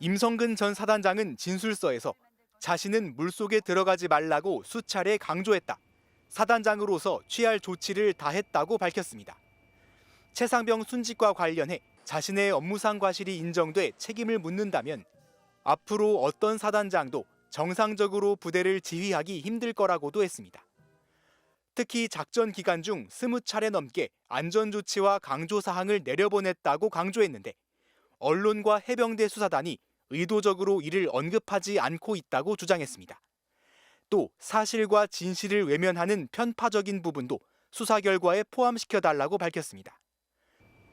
임성근 전 사단장은 진술서에서 자신은 물속에 들어가지 말라고 수차례 강조했다. 사단장으로서 취할 조치를 다했다고 밝혔습니다. 최상병 순직과 관련해 자신의 업무상 과실이 인정돼 책임을 묻는다면 앞으로 어떤 사단장도 정상적으로 부대를 지휘하기 힘들 거라고도 했습니다. 특히 작전 기간 중 20차례 넘게 안전조치와 강조사항을 내려보냈다고 강조했는데 언론과 해병대 수사단이 의도적으로 이를 언급하지 않고 있다고 주장했습니다. 또 사실과 진실을 외면하는 편파적인 부분도 수사 결과에 포함시켜달라고 밝혔습니다.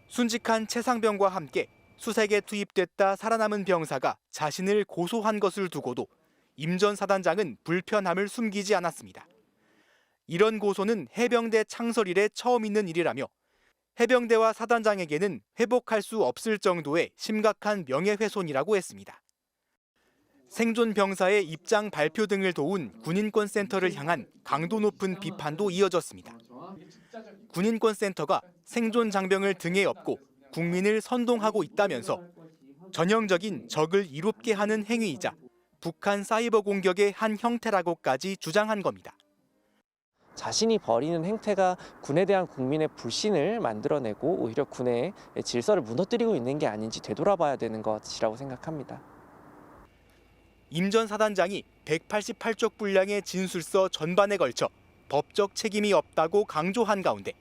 순직한 최상병과 함께 수색에 투입됐다 살아남은 병사가 자신을 고소한 것을 두고도 임 전 사단장은 불편함을 숨기지 않았습니다. 이런 고소는 해병대 창설 이래 처음 있는 일이라며 해병대와 사단장에게는 회복할 수 없을 정도의 심각한 명예훼손이라고 했습니다. 생존 병사의 입장 발표 등을 도운 군인권센터를 향한 강도 높은 비판도 이어졌습니다. 군인권센터가 생존 장병을 등에 업고 국민을 선동하고 있다면서 전형적인 적을 이롭게 하는 행위이자 북한 사이버 공격의 한 형태라고까지 주장한 겁니다. 자신이 벌이는 행태가 군에 대한 국민의 불신을 만들어내고 오히려 군의 질서를 무너뜨리고 있는 게 아닌지 되돌아봐야 되는 것이라고 생각합니다. 임 전 사단장이 188쪽 분량의 진술서 전반에 걸쳐 법적 책임이 없다고 강조한 가운데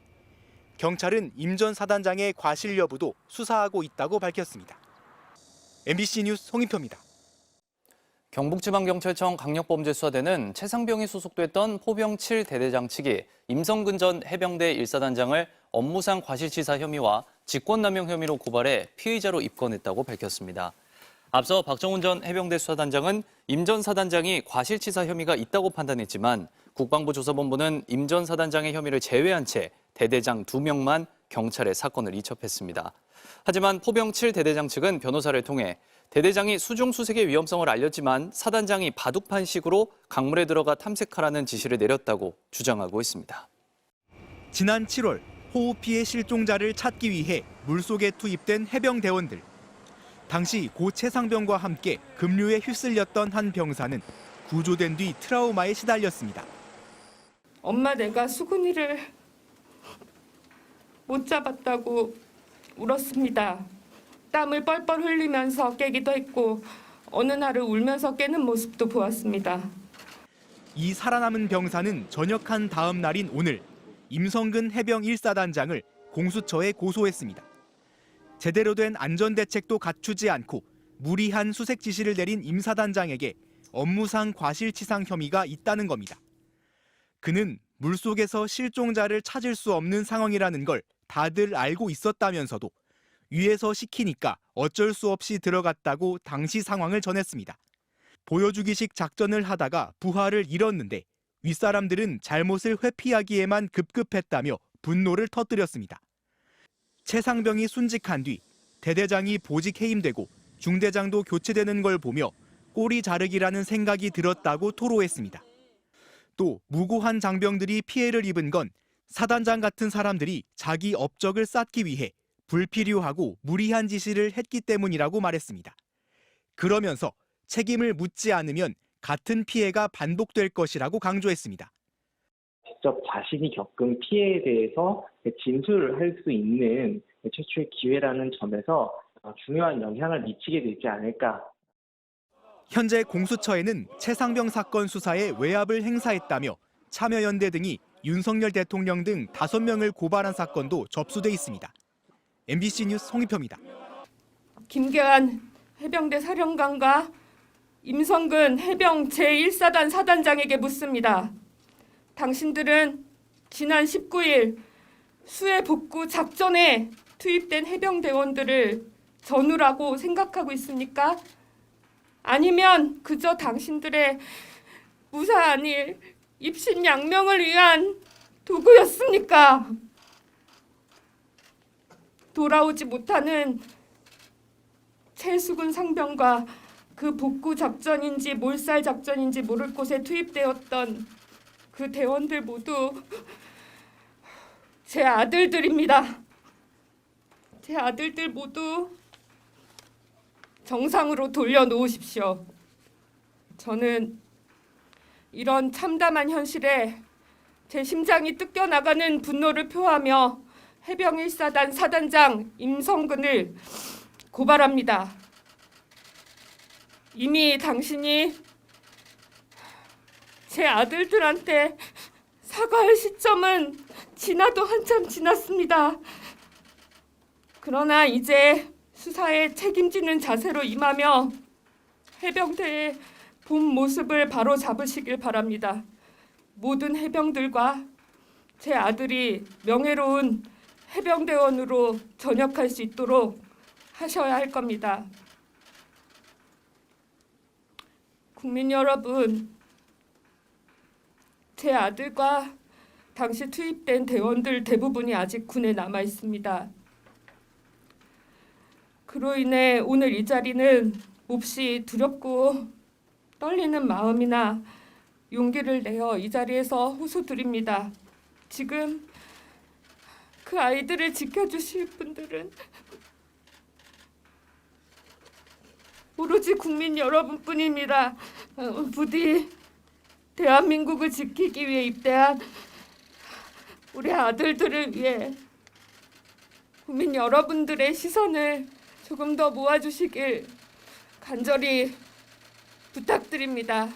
경찰은 임 전 사단장의 과실 여부도 수사하고 있다고 밝혔습니다. MBC 뉴스 홍인표입니다. 경북지방경찰청 강력범죄수사대는 최상병이 소속됐던 포병 7대대장 측이 임성근 전 해병대 1사단장을 업무상 과실치사 혐의와 직권남용 혐의로 고발해 피의자로 입건했다고 밝혔습니다. 앞서 박정훈 전 해병대 수사단장은 임 전 사단장이 과실치사 혐의가 있다고 판단했지만 국방부 조사본부는 임 전 사단장의 혐의를 제외한 채 대대장 2명만 경찰에 사건을 이첩했습니다. 하지만 포병 7대대장 측은 변호사를 통해 대대장이 수중 수색의 위험성을 알렸지만 사단장이 바둑판식으로 강물에 들어가 탐색하라는 지시를 내렸다고 주장하고 있습니다. 지난 7월 호우 피해 실종자를 찾기 위해 물속에 투입된 해병대원들. 당시 고 최상병과 함께 급류에 휩쓸렸던 한 병사는 구조된 뒤 트라우마에 시달렸습니다. 엄마 내가 수근이를 못 잡았다고 울었습니다. 땀을 뻘뻘 흘리면서 깨기도 했고 어느 날을 울면서 깨는 모습도 보았습니다. 이 살아남은 병사는 전역한 다음 날인 오늘 임성근 해병 1사단장을 공수처에 고소했습니다. 제대로 된 안전대책도 갖추지 않고 무리한 수색 지시를 내린 임 사단장에게 업무상 과실치상 혐의가 있다는 겁니다. 그는 물속에서 실종자를 찾을 수 없는 상황이라는 걸 다들 알고 있었다면서도 위에서 시키니까 어쩔 수 없이 들어갔다고 당시 상황을 전했습니다. 보여주기식 작전을 하다가 부하를 잃었는데 윗사람들은 잘못을 회피하기에만 급급했다며 분노를 터뜨렸습니다. 최상병이 순직한 뒤 대대장이 보직 해임되고 중대장도 교체되는 걸 보며 꼬리 자르기라는 생각이 들었다고 토로했습니다. 또 무고한 장병들이 피해를 입은 건 사단장 같은 사람들이 자기 업적을 쌓기 위해 불필요하고 무리한 지시를 했기 때문이라고 말했습니다. 그러면서 책임을 묻지 않으면 같은 피해가 반복될 것이라고 강조했습니다. 직접 자신이 겪은 피해에 대해서 진술을 할 수 있는 최초의 기회라는 점에서 중요한 영향을 미치게 되지 않을까. 현재 공수처에는 최상병 사건 수사에 외압을 행사했다며 참여연대 등이 윤석열 대통령 등 5명을 고발한 사건도 접수돼 있습니다. MBC 뉴스 홍익표입니다. 김계한 해병대 사령관과 임성근 해병 제1사단 사단장에게 묻습니다. 당신들은 지난 19일 수해 복구 작전에 투입된 해병대원들을 전우라고 생각하고 있습니까? 아니면 그저 당신들의 무사한 일, 입신양명을 위한 도구였습니까? 돌아오지 못하는 최수근 상병과 그 복구 작전인지 몰살 작전인지 모를 곳에 투입되었던 그 대원들 모두 제 아들들입니다. 제 아들들 모두 정상으로 돌려놓으십시오. 저는 이런 참담한 현실에 제 심장이 뜯겨나가는 분노를 표하며 해병 1사단 사단장 임성근을 고발합니다. 이미 당신이 제 아들들한테 사과할 시점은 지나도 한참 지났습니다. 그러나 이제 수사에 책임지는 자세로 임하며 해병대의 본 모습을 바로 잡으시길 바랍니다. 모든 해병들과 제 아들이 명예로운 해병대원으로 전역할 수 있도록 하셔야 할 겁니다. 국민 여러분, 제 아들과 당시 투입된 대원들 대부분이 아직 군에 남아 있습니다. 그로 인해 오늘 이 자리는 몹시 두렵고 떨리는 마음이나 용기를 내어 이 자리에서 호소드립니다. 지금 그 아이들을 지켜주실 분들은 오로지 국민 여러분뿐입니다. 부디 대한민국을 지키기 위해 입대한 우리 아들들을 위해 국민 여러분들의 시선을 조금 더 모아주시길 간절히 부탁드립니다.